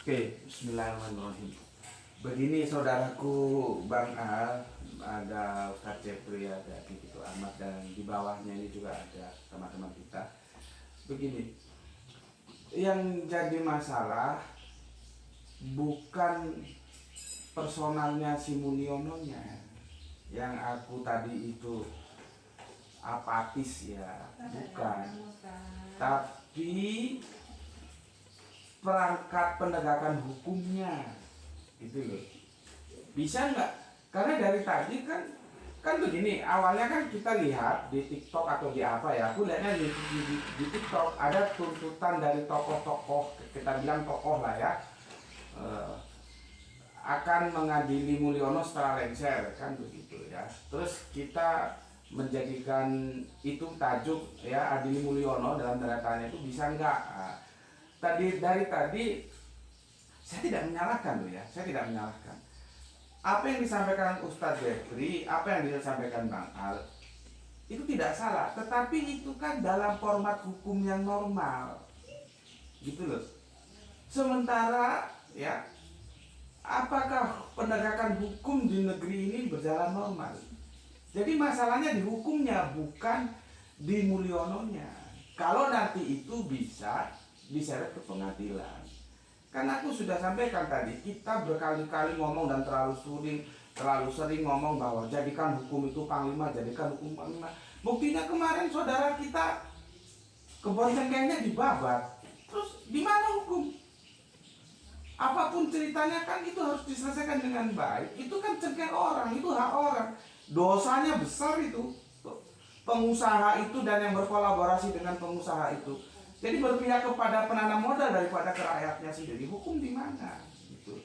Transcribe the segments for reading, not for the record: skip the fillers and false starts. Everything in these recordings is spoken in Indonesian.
Oke, bismillahirrahmanirrahim. Begini saudaraku Bang Al, ada Ustadz Jeffrey, ada Kiki Ahmad, dan di bawahnya ini juga ada teman-teman kita. Begini, yang jadi masalah bukan personalnya si Mulyononya, yang aku tadi itu apatis ya, bukan. Tapi perangkat penegakan hukumnya gitu loh. Bisa nggak? Karena dari tadi kan begini, awalnya kan kita lihat di TikTok atau di apa ya, aku lihatnya di TikTok ada tuntutan dari tokoh-tokoh, kita bilang tokoh lah ya, akan mengadili Mulyono setelah lengser, kan begitu ya. Terus kita menjadikan itu tajuk ya, adili Mulyono dalam tanda tanya itu bisa nggak? Dari tadi saya tidak menyalahkan loh ya, saya tidak menyalahkan apa yang disampaikan Ustadz Jeffrey, apa yang disampaikan Bang Al itu tidak salah, tetapi itu kan dalam format hukum yang normal gitu loh. Sementara ya, apakah penegakan hukum di negeri ini berjalan normal? Jadi masalahnya di hukumnya, bukan di Mulyononya. Kalau nanti itu bisa diseret ke pengadilan. Karena aku sudah sampaikan tadi, kita berkali-kali ngomong dan terlalu sering ngomong bahwa jadikan hukum itu panglima, jadikan hukum panglima. Buktinya kemarin saudara kita keboncengnya dibabat. Terus di mana hukum? Apapun ceritanya kan itu harus diselesaikan dengan baik. Itu kan cengkeh orang, itu hak orang. Dosanya besar itu. Pengusaha itu dan yang berkolaborasi dengan pengusaha itu. Jadi berpihak kepada penanam modal daripada ke rakyatnya sendiri. Hukum di mana? Itu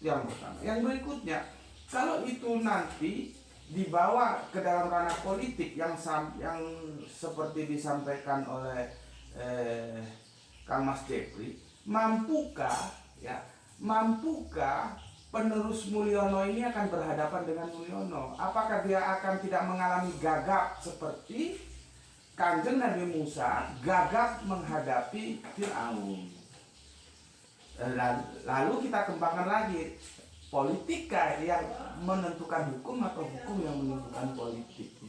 yang pertama. Yang berikutnya, kalau itu nanti dibawa ke dalam ranah politik yang seperti disampaikan oleh Kang Mas Jeffrey, mampukah penerus Mulyono ini akan berhadapan dengan Mulyono? Apakah dia akan tidak mengalami gagap seperti Kanjeng Nabi Musa gagap menghadapi Fir'aun? Lalu kita kembangkan lagi, politika yang menentukan hukum atau hukum yang menentukan politik gitu.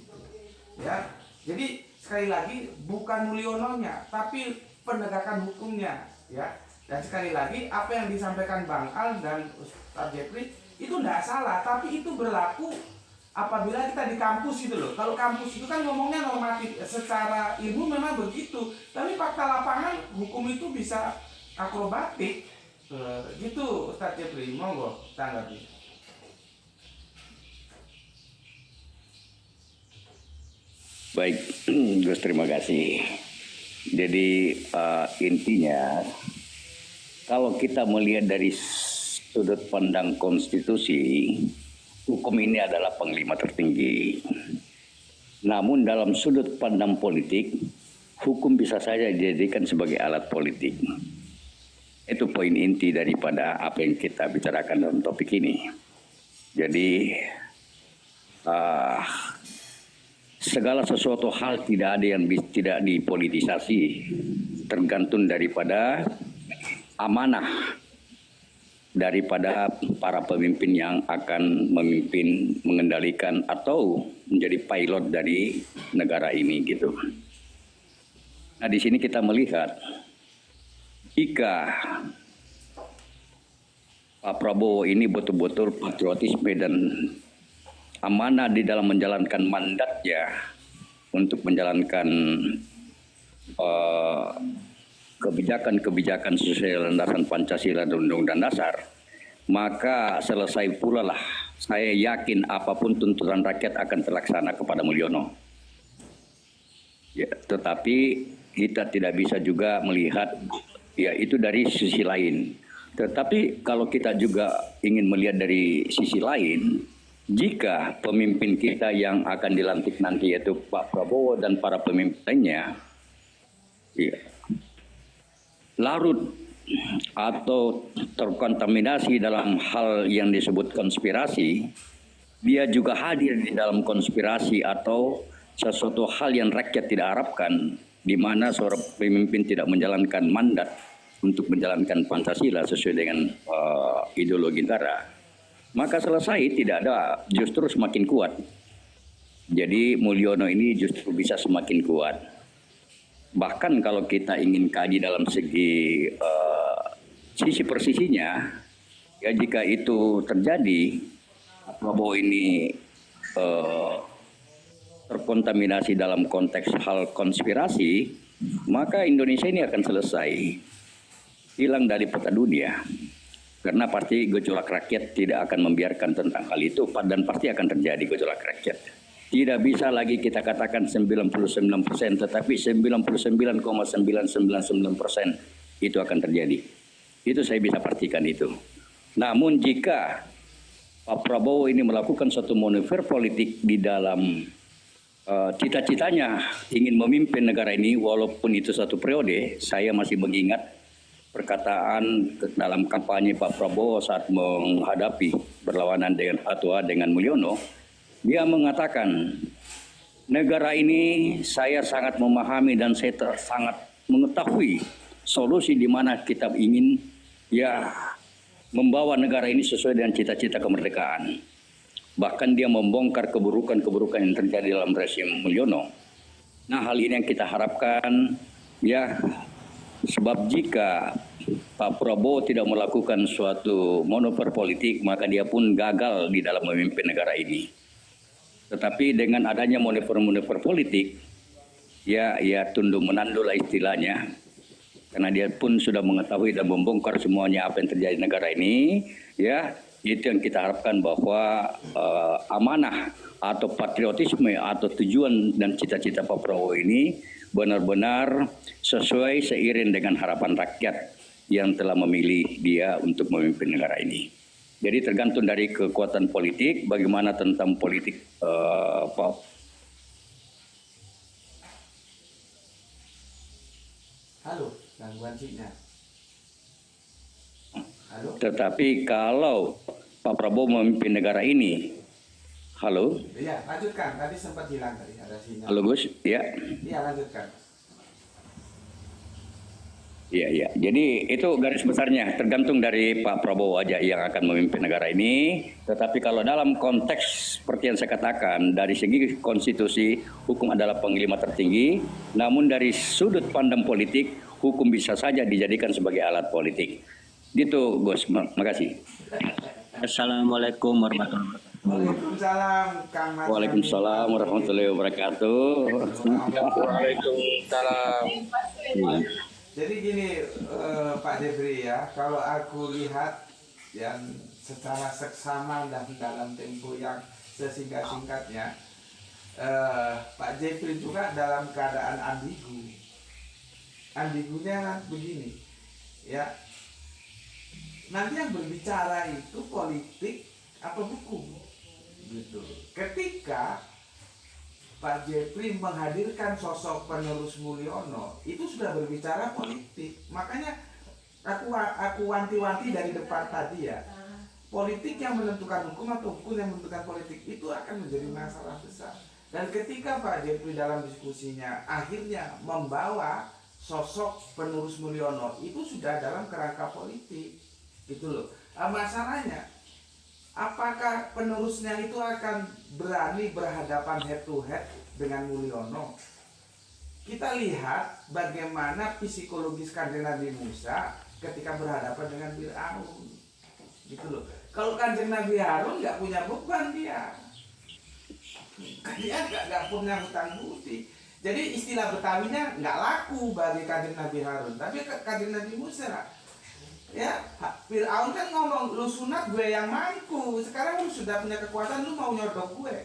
Ya, jadi sekali lagi bukan Mulyononya, tapi penegakan hukumnya ya. Dan sekali lagi apa yang disampaikan Bang Al dan Ustadz Jeffrey itu tidak salah, tapi itu berlaku apabila kita di kampus itu loh. Kalau kampus itu kan ngomongnya normatif, secara ilmu memang begitu, tapi fakta lapangan hukum itu bisa akrobatik gitu. Ustadz Jeffrey, monggo tanggapi. Baik, Gus, terima kasih. Jadi intinya kalau kita melihat dari sudut pandang konstitusi, hukum ini adalah panglima tertinggi. Namun dalam sudut pandang politik, hukum bisa saja dijadikan sebagai alat politik. Itu poin inti daripada apa yang kita bicarakan dalam topik ini. Jadi segala sesuatu hal tidak ada yang tidak dipolitisasi, tergantung daripada amanah daripada para pemimpin yang akan memimpin, mengendalikan atau menjadi pilot dari negara ini gitu. Nah, di sini kita melihat jika Pak Prabowo ini betul-betul patriotisme dan amanah di dalam menjalankan mandatnya untuk menjalankan kebijakan-kebijakan sesuai landasan Pancasila dan Undang-Undang Dasar, maka selesai pula lah saya yakin apapun tuntutan rakyat akan terlaksana kepada Mulyono. Ya, tetapi kita tidak bisa juga melihat ya itu dari sisi lain. Tetapi kalau kita juga ingin melihat dari sisi lain, jika pemimpin kita yang akan dilantik nanti yaitu Pak Prabowo dan para pemimpinnya ya, larut atau terkontaminasi dalam hal yang disebut konspirasi, dia juga hadir di dalam konspirasi atau sesuatu hal yang rakyat tidak harapkan, di mana seorang pemimpin tidak menjalankan mandat untuk menjalankan Pancasila sesuai dengan ideologi negara, maka selesai tidak ada, justru semakin kuat. Jadi Mulyono ini justru bisa semakin kuat. Bahkan kalau kita ingin kaji dalam segi sisi persisinya, ya jika itu terjadi, Prabowo ini terkontaminasi dalam konteks hal konspirasi, maka Indonesia ini akan selesai, hilang dari peta dunia. Karena pasti gejolak rakyat tidak akan membiarkan tentang hal itu, dan pasti akan terjadi gejolak rakyat. Tidak bisa lagi kita katakan 99%, tetapi 99,999% itu akan terjadi. Itu saya bisa pastikan itu. Namun jika Pak Prabowo ini melakukan suatu manuver politik di dalam cita-citanya ingin memimpin negara ini, walaupun itu satu periode, saya masih mengingat perkataan dalam kampanye Pak Prabowo saat menghadapi berlawanan dengan Hatwa dengan Mulyono. Dia mengatakan, negara ini saya sangat memahami dan saya sangat mengetahui solusi di mana kita ingin membawa negara ini sesuai dengan cita-cita kemerdekaan. Bahkan dia membongkar keburukan-keburukan yang terjadi dalam rezim Mulyono. Nah, hal ini yang kita harapkan, sebab jika Pak Prabowo tidak melakukan suatu manuver politik, maka dia pun gagal di dalam memimpin negara ini. Tetapi dengan adanya manuver-manuver politik, ya tunduk menanduk lah istilahnya. Karena dia pun sudah mengetahui dan membongkar semuanya apa yang terjadi di negara ini, itu yang kita harapkan bahwa amanah atau patriotisme atau tujuan dan cita-cita Pak Prabowo ini benar-benar sesuai seiring dengan harapan rakyat yang telah memilih dia untuk memimpin negara ini. Jadi tergantung dari kekuatan politik, bagaimana tentang politik Pak. Halo, gangguan sinyal. Halo. Tetapi kalau Pak Prabowo memimpin negara ini, halo? Iya, lanjutkan. Tadi sempat hilang tadi ada sinyal. Halo Gus, ya. Iya, lanjutkan. Iya. Jadi itu garis besarnya tergantung dari Pak Prabowo aja yang akan memimpin negara ini. Tetapi kalau dalam konteks seperti yang saya katakan, dari segi konstitusi, hukum adalah panglima tertinggi. Namun dari sudut pandang politik, hukum bisa saja dijadikan sebagai alat politik. Gitu, Gus. Makasih. Assalamualaikum warahmatullahi wabarakatuh. Waalaikumsalam, Kang Mas. Waalaikumsalam warahmatullahi wabarakatuh. Waalaikumsalam. Jadi gini, Pak Jeffrey ya, kalau aku lihat yang secara seksama dan dalam tempo yang sesingkat-singkatnya, Pak Jeffrey juga dalam keadaan ambigu. Ambigunya begini, ya. Nanti yang berbicara itu politik atau hukum, gitu. Ketika Pak Jeffrey menghadirkan sosok penerus Mulyono, itu sudah berbicara politik. Makanya aku wanti-wanti dari depan tadi ya, politik yang menentukan hukum atau hukum yang menentukan politik itu akan menjadi masalah besar. Dan ketika Pak Jeffrey dalam diskusinya akhirnya membawa sosok penerus Mulyono, itu sudah dalam kerangka politik, gitu loh. Masalahnya, apakah penerusnya itu akan berani berhadapan head to head dengan Mulyono? Kita lihat bagaimana psikologis Kanjeng Nabi Musa ketika berhadapan dengan Fir'aun, gitu loh. Kalau Kanjeng Nabi Harun nggak punya beban dia nggak punya hutang budi. Jadi istilah Betawinya nggak laku bagi Kanjeng Nabi Harun, tapi Kanjeng Nabi Musa. Ya, Fir'aun kan ngomong, lu sunat gue yang mangku. Sekarang lu sudah punya kekuatan, lu mau nyodok gue.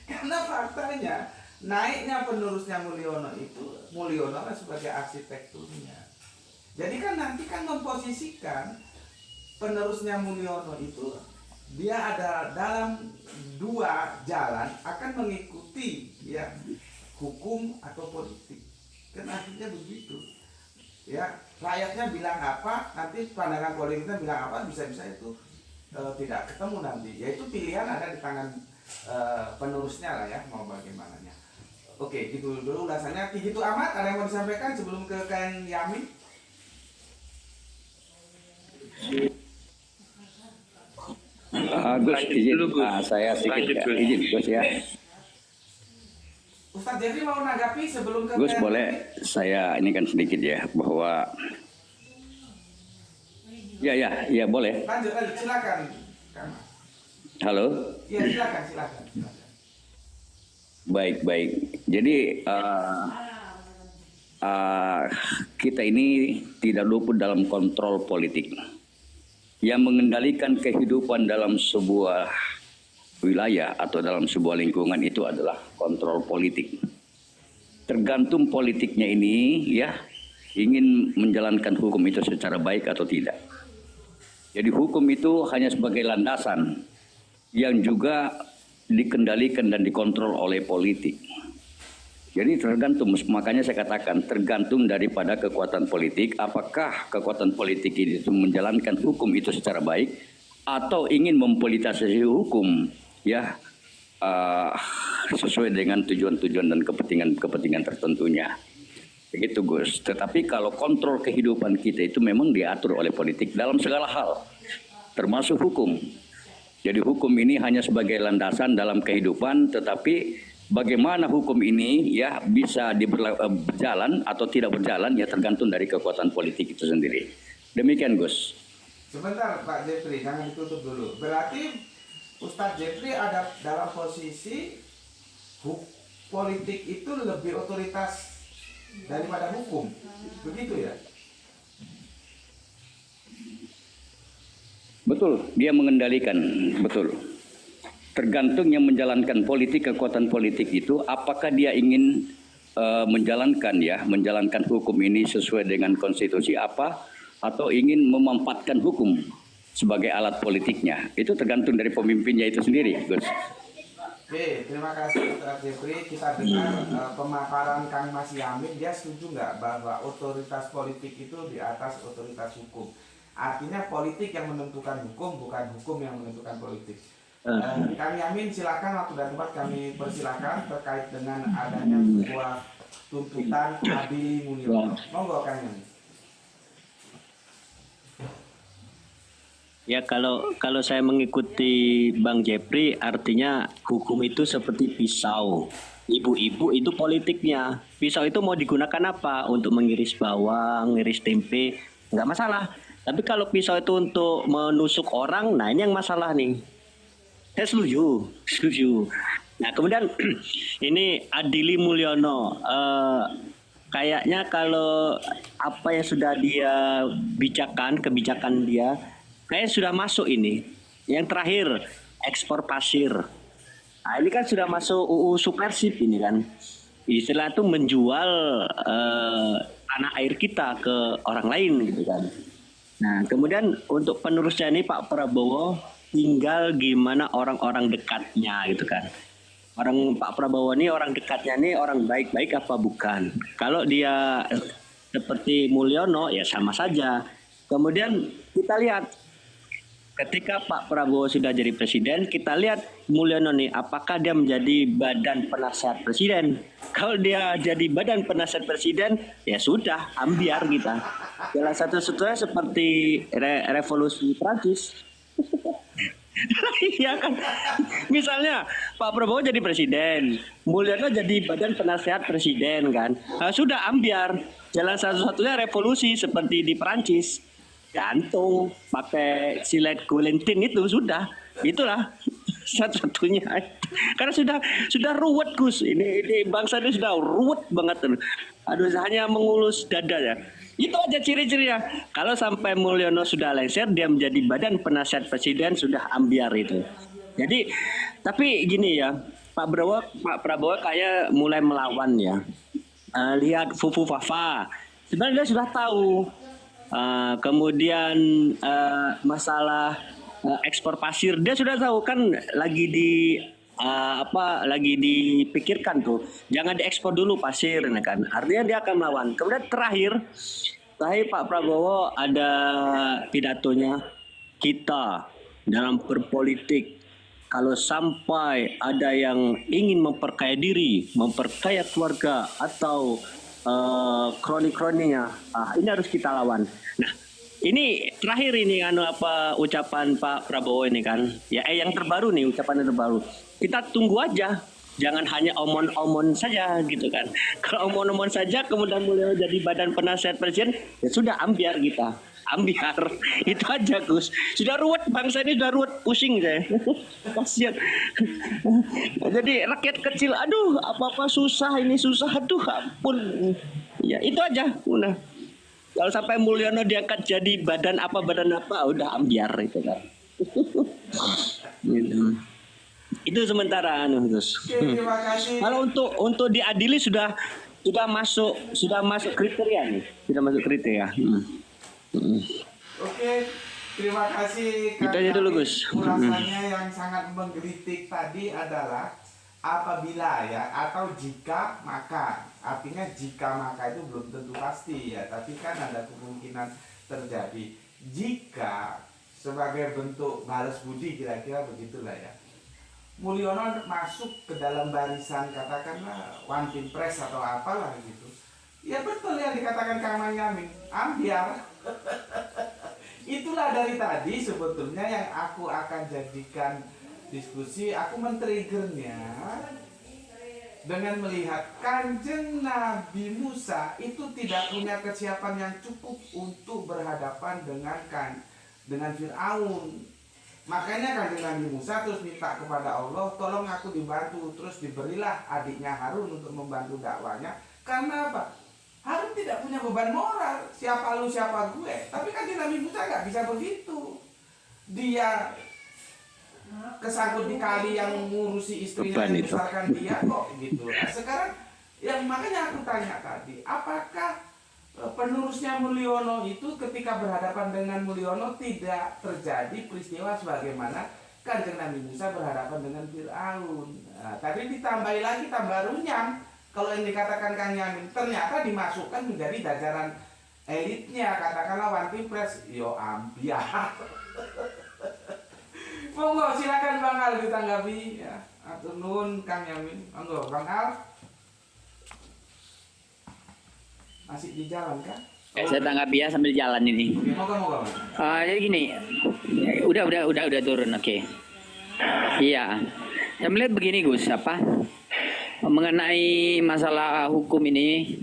Karena faktanya naiknya penerusnya Mulyono itu, Mulyono kan sebagai arsitekturnya. Jadi kan nanti kan memposisikan penerusnya Mulyono itu, dia ada dalam dua jalan akan mengikuti ya hukum atau politik. Kan akhirnya begitu. Ya, rakyatnya bilang apa, nanti pandangan politiknya bilang apa, bisa-bisa itu tidak ketemu nanti. Yaitu pilihan ada di tangan penerusnya lah ya, mau bagaimananya. Oke, gitu dulu ulasannya. Gitu amat, ada yang mau disampaikan sebelum ke Kang Yamin? Gus, Lanjut izin, dulu, Gus. saya sedikit Lanjut, ya. Gus. Izin, Gus ya. Ustadz Jeffrey mau menanggapi sebelum ke Gus Teh boleh saya ini kan sedikit ya bahwa ya boleh. Lanjut, silakan. Kang. Halo. Ya silakan. Baik. Jadi kita ini tidak luput dalam kontrol politik. Yang mengendalikan kehidupan dalam sebuah wilayah atau dalam sebuah lingkungan itu adalah kontrol politik. Tergantung politiknya ini ya ingin menjalankan hukum itu secara baik atau tidak. Jadi hukum itu hanya sebagai landasan yang juga dikendalikan dan dikontrol oleh politik. Jadi tergantung, makanya saya katakan tergantung daripada kekuatan politik, apakah kekuatan politik itu menjalankan hukum itu secara baik atau ingin mempolitisasi hukum ya sesuai dengan tujuan-tujuan dan kepentingan tertentunya. Begitu Gus. Tetapi kalau kontrol kehidupan kita itu memang diatur oleh politik dalam segala hal, termasuk hukum. Jadi hukum ini hanya sebagai landasan dalam kehidupan, tetapi bagaimana hukum ini ya bisa berjalan atau tidak berjalan ya tergantung dari kekuatan politik itu sendiri. Demikian Gus. Sebentar Pak Jeffrey, jangan ditutup dulu. Berarti Ustadz Jeffrey ada dalam posisi politik itu lebih otoritas daripada hukum, begitu ya? Betul, dia mengendalikan, betul. Tergantung yang menjalankan politik, kekuatan politik itu, apakah dia ingin menjalankan hukum ini sesuai dengan konstitusi apa, atau ingin memanfaatkan hukum sebagai alat politiknya. Itu tergantung dari pemimpinnya itu sendiri, Gus. Oke, terima kasih Ustadz Jeffrey. Kita dengar pemaparan Kang Mas Yamin, dia setuju nggak bahwa otoritas politik itu di atas otoritas hukum? Artinya politik yang menentukan hukum, bukan hukum yang menentukan politik. Kang Yamin silakan, waktu dan tempat kami persilakan terkait dengan adanya sebuah tuntutan Adili Mulyono. Monggo Kang Yamin. Ya kalau saya mengikuti Bang Jeffrey, artinya hukum itu seperti pisau. Ibu-ibu itu politiknya. Pisau itu mau digunakan apa? Untuk mengiris bawang, ngiris tempe, nggak masalah. Tapi kalau pisau itu untuk menusuk orang, nah ini yang masalah nih. Saya setuju. Nah kemudian ini Adili Mulyono, kayaknya kalau apa yang sudah dia kebijakan dia, kayaknya sudah masuk ini. Yang terakhir ekspor pasir. Nah ini kan sudah masuk UU Supersip ini kan. Istilah itu menjual tanah air kita ke orang lain gitu kan. Nah, kemudian untuk penerusnya ini Pak Prabowo tinggal gimana orang-orang dekatnya gitu kan. Pak Prabowo ini orang dekatnya ini orang baik-baik apa bukan? Kalau dia seperti Mulyono ya sama saja. Kemudian kita lihat ketika Pak Prabowo sudah jadi presiden, kita lihat Mulyono nih apakah dia menjadi badan penasehat presiden. Kalau dia jadi badan penasehat presiden, ya sudah ambiar kita. Jalan satu-satunya seperti revolusi Prancis. Iya kan. Misalnya Pak Prabowo jadi presiden, Mulyono jadi badan penasehat presiden kan. Nah, sudah ambiar. Jalan satu-satunya revolusi seperti di Prancis. Gantung pakai silet gulentin itu sudah. Itulah satu-satunya. Karena sudah ruwet Gus. Ini bangsa ini sudah ruwet banget. Aduh hanya mengulus dada ya. Itu aja ciri-cirinya. Kalau sampai Mulyono sudah lengser, dia menjadi badan penasihat presiden, sudah ambiar itu. Jadi, tapi gini ya, Pak Prabowo kayak mulai melawan ya. Lihat Fufu Fafa, sebenarnya dia sudah tahu. Kemudian masalah ekspor pasir, dia sudah tahu kan lagi lagi dipikirkan tuh, jangan diekspor dulu pasir kan, artinya dia akan melawan. Kemudian terakhir Pak Prabowo ada pidatonya, kita dalam berpolitik kalau sampai ada yang ingin memperkaya diri, memperkaya keluarga atau kroni-kroninya, ini harus kita lawan. Nah Ini terakhir ini apa ucapan Pak Prabowo ini kan. Ya yang terbaru nih, ucapan yang terbaru. Kita tunggu aja. Jangan hanya omon-omon saja gitu kan. Kalau omon-omon saja kemudian mulai jadi badan penasihat presiden, ya sudah ambiar kita. Ambiar. Itu aja Gus. Sudah ruwet, bangsa ini sudah ruwet, pusing saya. Kasihan. Jadi rakyat kecil, aduh apa-apa susah, ini susah, aduh ampun. Ya itu aja. Udah. Kalau sampai Mulyono diangkat jadi badan apa udah ambiar itu kan. Gitu. Itu sementara Gus. Oke, terima kasih. Kalau untuk diadili sudah masuk kriteria nih. Sudah masuk kriteria. Oke, terima kasih. Itu aja dulu, Gus. Ulasannya yang sangat menggelitik tadi adalah apabila ya atau jika maka. Artinya jika maka itu belum tentu pasti ya, tapi kan ada kemungkinan terjadi. Jika sebagai bentuk balas budi, kira-kira begitulah ya, Mulyono masuk ke dalam barisan katakanlah One Team Press atau apalah gitu. Ya betul yang dikatakan Kang Yamin, ambiar. Itulah dari tadi sebetulnya yang aku akan jadikan diskusi. Aku men-triggernya dengan melihat Kanjeng Nabi Musa itu tidak punya kesiapan yang cukup untuk berhadapan dengan Fir'aun. Makanya Kanjeng Nabi Musa terus minta kepada Allah, tolong aku dibantu. Terus diberilah adiknya Harun untuk membantu dakwanya. Karena apa? Harun tidak punya beban moral. Siapa lu, siapa gue. Tapi Kanjeng Nabi Musa gak bisa begitu. Dia kesangkut di kali yang mengurusi istrinya yang membesarkan dia kok gitu. Nah, sekarang yang makanya aku tanya tadi, apakah penerusnya Mulyono itu ketika berhadapan dengan Mulyono tidak terjadi peristiwa sebagaimana Kanjeng Nabi Musa berhadapan dengan Fir'aun. Nah, tadi ditambahi lagi tambah runyam. Kalau yang dikatakan Kang Yamin ternyata dimasukkan menjadi jajaran elitnya, katakanlah One Team Press. Yo ambiar. Monggo silakan Bang Al ditanggapi ya. Atau nun Kang Yamin. Monggo Bang Al. Masih di jalan kan? Saya tanggapi ya sambil jalan ini. Moga-moga. Jadi gini, udah turun, oke. Iya, saya melihat begini Gus, mengenai masalah hukum ini,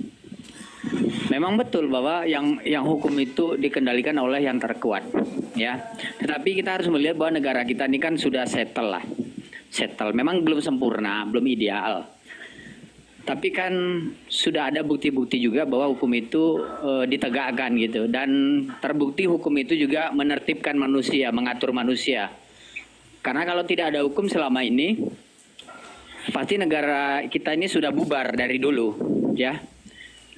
memang betul bahwa yang hukum itu dikendalikan oleh yang terkuat, ya. Tetapi kita harus melihat bahwa negara kita ini kan sudah settle. Memang belum sempurna, belum ideal. Tapi kan sudah ada bukti-bukti juga bahwa hukum itu ditegakkan gitu, dan terbukti hukum itu juga menertibkan manusia, mengatur manusia. Karena kalau tidak ada hukum selama ini, pasti negara kita ini sudah bubar dari dulu, ya.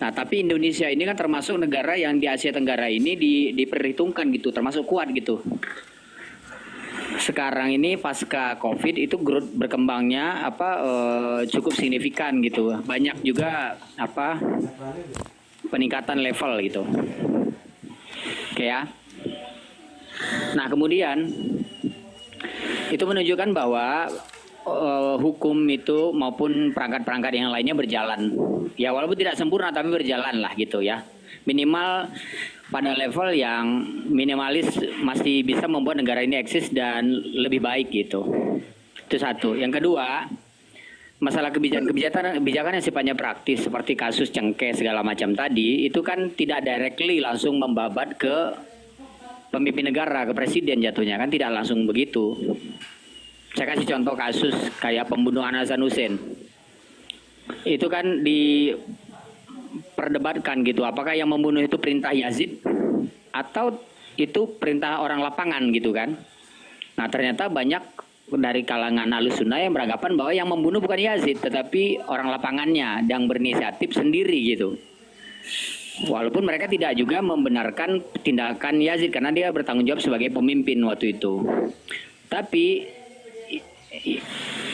Nah, tapi Indonesia ini kan termasuk negara yang di Asia Tenggara ini diperhitungkan gitu, termasuk kuat gitu. Sekarang ini pasca Covid itu growth berkembangnya cukup signifikan gitu. Banyak juga peningkatan level gitu. Oke ya. Nah, kemudian itu menunjukkan bahwa hukum itu maupun perangkat-perangkat yang lainnya berjalan. Ya walaupun tidak sempurna tapi berjalan lah gitu ya. Minimal pada level yang minimalis masih bisa membuat negara ini eksis dan lebih baik gitu. Itu satu. Yang kedua, masalah kebijakan yang sifatnya praktis seperti kasus cengkeh segala macam tadi, itu kan tidak directly langsung membabat ke pemimpin negara, ke presiden jatuhnya, kan tidak langsung begitu. Saya kasih contoh kasus kayak pembunuhan Hasan Hussein. Itu kan diperdebatkan gitu, apakah yang membunuh itu perintah Yazid atau itu perintah orang lapangan gitu kan. Nah, ternyata banyak dari kalangan Ahlussunnah yang beranggapan bahwa yang membunuh bukan Yazid tetapi orang lapangannya yang berinisiatif sendiri gitu. Walaupun mereka tidak juga membenarkan tindakan Yazid karena dia bertanggung jawab sebagai pemimpin waktu itu. Tapi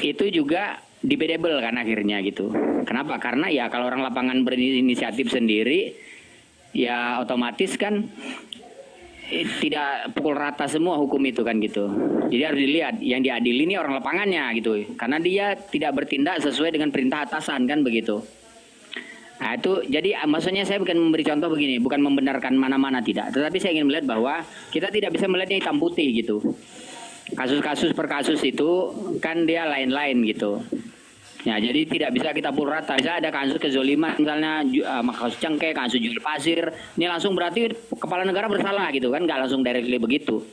itu juga debatable kan akhirnya gitu. Kenapa? Karena ya kalau orang lapangan berinisiatif sendiri ya otomatis kan tidak pukul rata semua hukum itu kan gitu. Jadi harus dilihat yang diadili ini orang lapangannya gitu. Karena dia tidak bertindak sesuai dengan perintah atasan kan begitu. Nah itu jadi maksudnya saya bukan memberi contoh begini, bukan membenarkan mana-mana tidak, tetapi saya ingin melihat bahwa kita tidak bisa melihatnya hitam putih gitu. Kasus-kasus per kasus itu kan dia lain-lain gitu. Ya, jadi tidak bisa kita pukul rata. Misalnya ada kasus kezoliman, misalnya kasus cengkeh, kasus jual pasir, ini langsung berarti kepala negara bersalah gitu kan, nggak langsung directly begitu.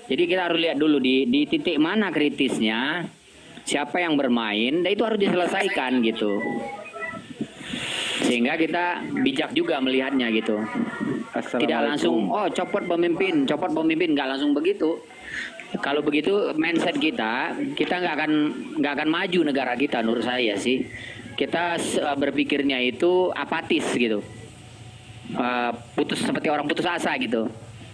Jadi kita harus lihat dulu di titik mana kritisnya, siapa yang bermain, dan itu harus diselesaikan gitu. Sehingga kita bijak juga melihatnya gitu. Tidak langsung, oh copot pemimpin, nggak langsung begitu. Kalau begitu mindset kita nggak akan maju negara kita menurut saya sih. Kita berpikirnya itu apatis gitu, putus seperti orang putus asa gitu.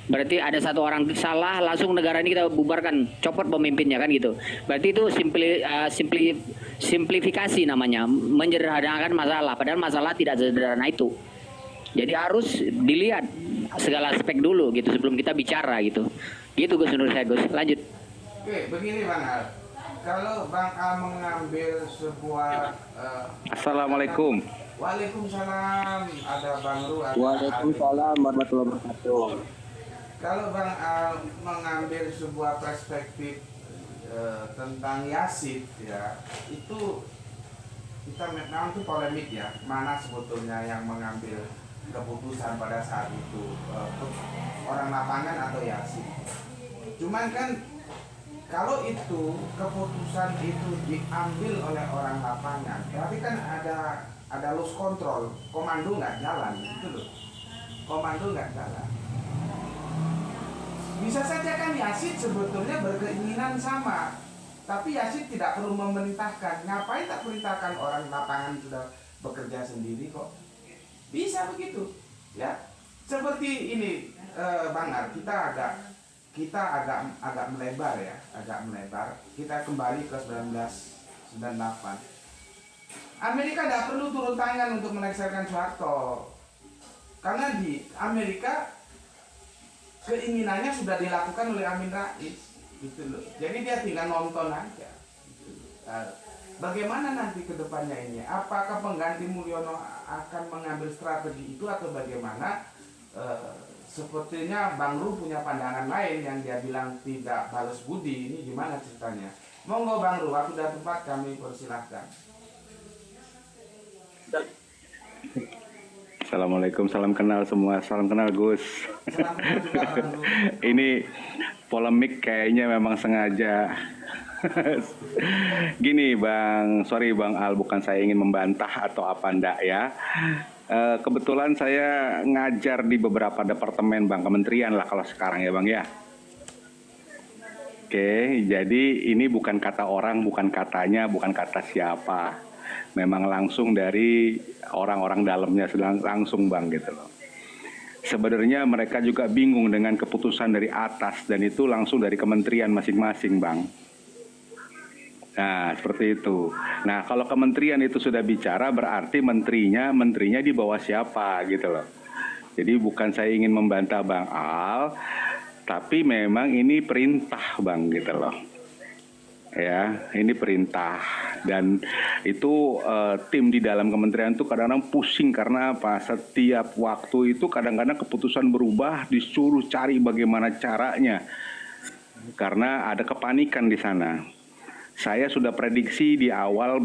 Berarti ada satu orang salah langsung negara ini kita bubarkan, copot pemimpinnya kan gitu. Berarti itu simplifikasi namanya, menyederhanakan masalah. Padahal masalah tidak sederhana itu. Jadi harus dilihat segala aspek dulu gitu sebelum kita bicara gitu. Gitu Gus menurut saya Gus. Lanjut. Oke, begini Bang Al. Kalau Bang Al mengambil sebuah Assalamualaikum. Waalaikumsalam. Ada Bang Ru. Waalaikumsalam warahmatullahi wabarakatuh. Kalau Bang Al mengambil sebuah perspektif tentang Yasid ya, itu kita memang itu polemik ya, mana sebetulnya yang mengambil keputusan pada saat itu, orang lapangan atau Yasid. Cuman kan kalau itu keputusan itu diambil oleh orang lapangan, berarti kan ada loose control, komando nggak jalan, gitu loh. Komando nggak jalan. Bisa saja kan Yasid sebetulnya berkeinginan sama, tapi Yasid tidak perlu memerintahkan. Ngapain tak perintahkan, orang lapangan sudah bekerja sendiri kok. Bisa begitu, ya. Seperti ini, Bang Ar, kita agak melebar ya, agak melebar. Kita kembali ke 1998. Amerika tidak perlu turun tangan untuk melengsarkan Soeharto, karena di Amerika keinginannya sudah dilakukan oleh Amin Rais, gitu loh. Jadi dia tinggal nonton aja. Gitu. Bagaimana nanti ke depannya ini? Apakah pengganti Mulyono akan mengambil strategi itu atau bagaimana? Sepertinya Bang Ru punya pandangan lain yang dia bilang tidak balas budi. Ini gimana ceritanya? Monggo Bang Ru, waktu sudah tepat kami persilahkan. Assalamualaikum, salam kenal semua, salam kenal Gus. Salam kenal juga Bang Ru. Ini polemik kayaknya memang sengaja. Gini Bang, sorry Bang Al, bukan saya ingin membantah atau apa ndak ya. Kebetulan saya ngajar di beberapa departemen Bang, kementerian lah kalau sekarang ya Bang ya. Oke, jadi ini bukan kata orang, bukan katanya, bukan kata siapa. Memang langsung dari orang-orang dalamnya langsung Bang gitu loh. Sebenarnya mereka juga bingung dengan keputusan dari atas dan itu langsung dari kementerian masing-masing Bang. Nah seperti itu. Nah kalau kementerian itu sudah bicara berarti menterinya di bawah siapa gitu loh. Jadi bukan saya ingin membantah Bang Al, tapi memang ini perintah Bang gitu loh. Ya, ini perintah dan itu tim di dalam kementerian itu kadang-kadang pusing karena apa? Setiap waktu itu kadang-kadang keputusan berubah, disuruh cari bagaimana caranya karena ada kepanikan di sana. Saya sudah prediksi di awal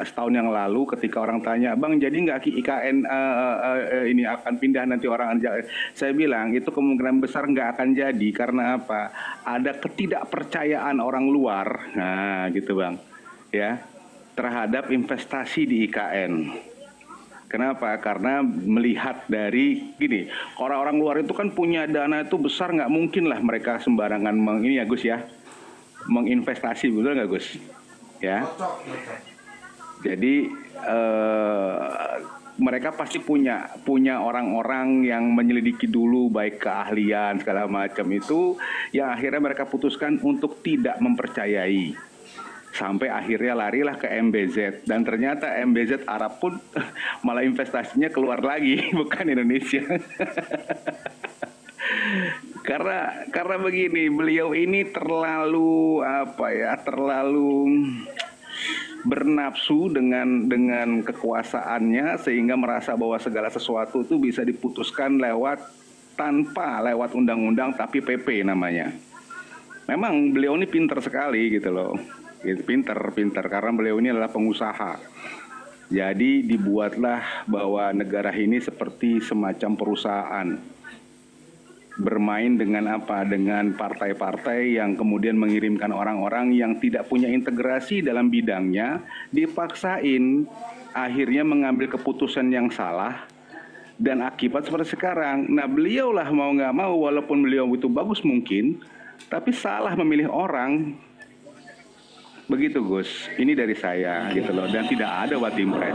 setahun yang lalu ketika orang tanya, Bang jadi nggak IKN ini akan pindah nanti orang, saya bilang itu kemungkinan besar nggak akan jadi karena apa? Ada ketidakpercayaan orang luar, nah gitu Bang, ya terhadap investasi di IKN. Kenapa? Karena melihat dari gini, orang-orang luar itu kan punya dana itu besar, nggak mungkin lah mereka sembarangan ini ya Gus ya. Menginvestasi, betul nggak Gus? Ya. Jadi mereka pasti punya orang-orang yang menyelidiki dulu baik keahlian segala macam itu, yang akhirnya mereka putuskan untuk tidak mempercayai. Sampai akhirnya larilah ke MBZ dan ternyata MBZ Arab pun malah investasinya keluar lagi, bukan Indonesia. Karena begini, beliau ini terlalu bernafsu dengan kekuasaannya sehingga merasa bahwa segala sesuatu itu bisa diputuskan tanpa lewat undang-undang tapi PP namanya. Memang beliau ini pinter sekali gitu loh. Pinter karena beliau ini adalah pengusaha. Jadi dibuatlah bahwa negara ini seperti semacam perusahaan. Bermain dengan apa? Dengan partai-partai yang kemudian mengirimkan orang-orang yang tidak punya integrasi dalam bidangnya, dipaksain akhirnya mengambil keputusan yang salah dan akibat seperti sekarang. Nah, beliaulah mau nggak mau walaupun beliau itu bagus mungkin, tapi salah memilih orang. Begitu Gus, ini dari saya gitu loh, dan tidak ada what impress.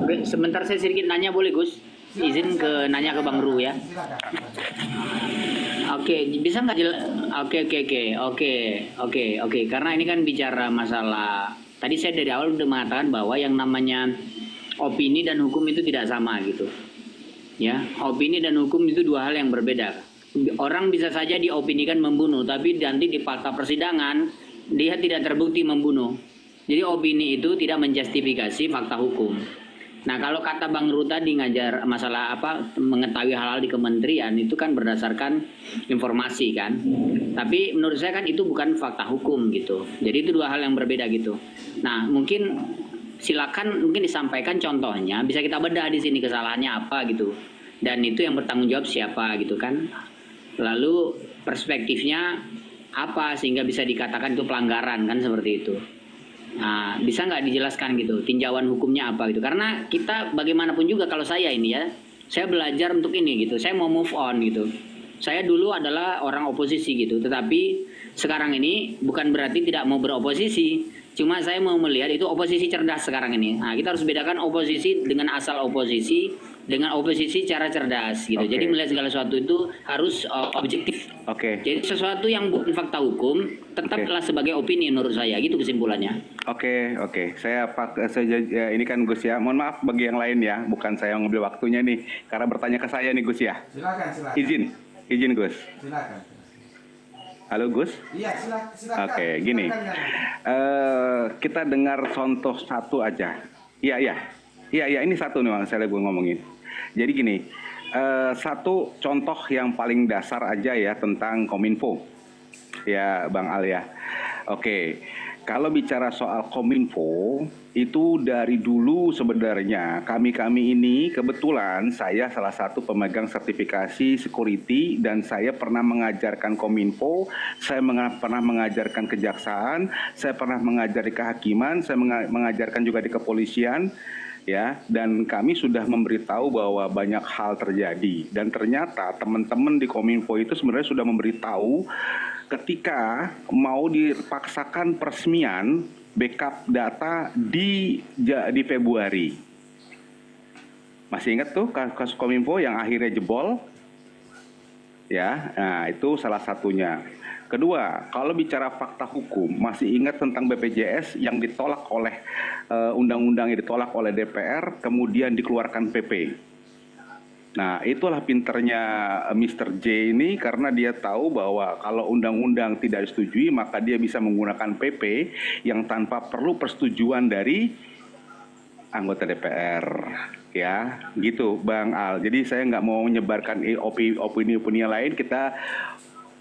Oke, sebentar saya sedikit nanya boleh Gus? Izin ke nanya ke Bang Ru ya. Oke, bisa nggak Oke. Karena ini kan bicara masalah. Tadi saya dari awal udah mengatakan bahwa yang namanya opini dan hukum itu tidak sama gitu. Ya, opini dan hukum itu dua hal yang berbeda. Orang bisa saja diopinikan membunuh, tapi nanti di fakta persidangan dia tidak terbukti membunuh. Jadi opini itu tidak menjustifikasi fakta hukum. Nah, kalau kata Bang Ru tadi ngajar masalah mengetahui hal-hal di kementerian itu kan berdasarkan informasi kan. Tapi menurut saya kan itu bukan fakta hukum gitu. Jadi itu dua hal yang berbeda gitu. Nah, silakan disampaikan contohnya, bisa kita bedah di sini kesalahannya apa gitu. Dan itu yang bertanggung jawab siapa gitu kan. Lalu perspektifnya apa sehingga bisa dikatakan itu pelanggaran kan seperti itu. Nah, bisa nggak dijelaskan gitu tinjauan hukumnya apa gitu, karena kita bagaimanapun juga kalau saya ini ya, saya belajar untuk ini gitu, saya mau move on gitu. Saya dulu adalah orang oposisi gitu, tetapi sekarang ini bukan berarti tidak mau beroposisi, cuma saya mau melihat itu oposisi cerdas sekarang ini. Nah, kita harus bedakan oposisi dengan asal oposisi dengan oposisi cara cerdas gitu. Jadi melihat segala sesuatu itu harus objektif. Jadi sesuatu yang bukan fakta hukum tetaplah sebagai opini menurut saya, gitu kesimpulannya. Oke. Saya ini kan Gus ya. Mohon maaf bagi yang lain ya, bukan saya yang ngambil waktunya nih karena bertanya ke saya nih Gus ya. Silakan. Izin Gus. Silakan. Halo Gus. Iya, silakan. Oke, gini. Kita dengar contoh satu aja. Iya, ini satu nih Bang, saya lagi ngomongin. Jadi gini, satu contoh yang paling dasar aja ya tentang Kominfo. Ya Bang Al ya. Oke, kalau bicara soal Kominfo, itu dari dulu sebenarnya kami ini kebetulan saya salah satu pemegang sertifikasi security dan saya pernah mengajarkan Kominfo, saya pernah mengajarkan kejaksaan, saya pernah mengajar di kehakiman, saya mengajarkan juga di kepolisian. Ya, dan kami sudah memberitahu bahwa banyak hal terjadi dan ternyata teman-teman di Kominfo itu sebenarnya sudah memberitahu ketika mau dipaksakan peresmian backup data di Februari. Masih ingat tuh kasus Kominfo yang akhirnya jebol? Ya, nah itu salah satunya. Kedua, kalau bicara fakta hukum, masih ingat tentang BPJS yang ditolak oleh undang-undang yang ditolak oleh DPR, kemudian dikeluarkan PP. Nah, itulah pinternya Mr. J ini karena dia tahu bahwa kalau undang-undang tidak disetujui, maka dia bisa menggunakan PP yang tanpa perlu persetujuan dari anggota DPR. Ya, gitu Bang Al. Jadi saya nggak mau menyebarkan opini-opini lain, kita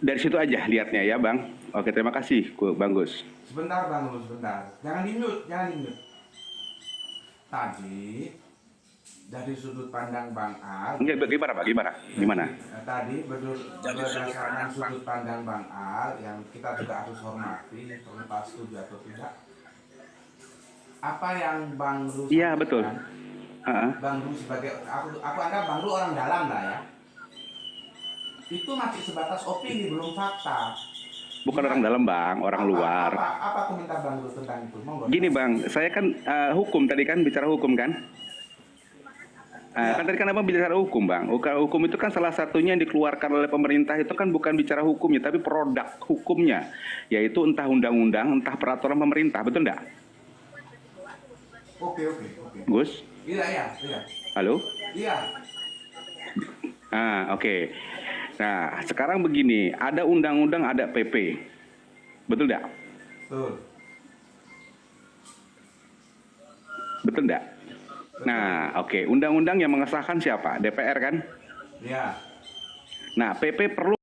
dari situ aja lihatnya ya Bang. Oke, terima kasih Bang Gus. Sebentar Bang Gus, sebentar. Jangan di-mute. Tadi dari sudut pandang Bang Al. Gimana? Tadi berdasarkan sudut pandang Bang Al yang kita juga harus hormati, terlepas setuju atau tidak. Apa yang Bang Ru sampaikan? Iya, betul. Bang Ru sebagai aku anggap Bang Ru orang dalam lah ya. Itu masih sebatas opini, belum fakta. Bukan orang dalam Bang, orang luar. Apa komentar Bang Ru tentang itu? Monggo. Gini Bang, saya kan hukum tadi kan bicara hukum kan? Kan tadi kan Abang bicara hukum Bang. Hukum itu kan salah satunya yang dikeluarkan oleh pemerintah itu kan bukan bicara hukumnya, tapi produk hukumnya. Yaitu entah undang-undang, entah peraturan pemerintah, betul enggak? Oke. Gus? Iya. Halo? Iya. Oke. Nah, sekarang begini, ada undang-undang, ada PP. Betul enggak? Betul. Betul enggak? Nah, oke. Undang-undang yang mengesahkan siapa? DPR kan? Ya. Nah, PP perlu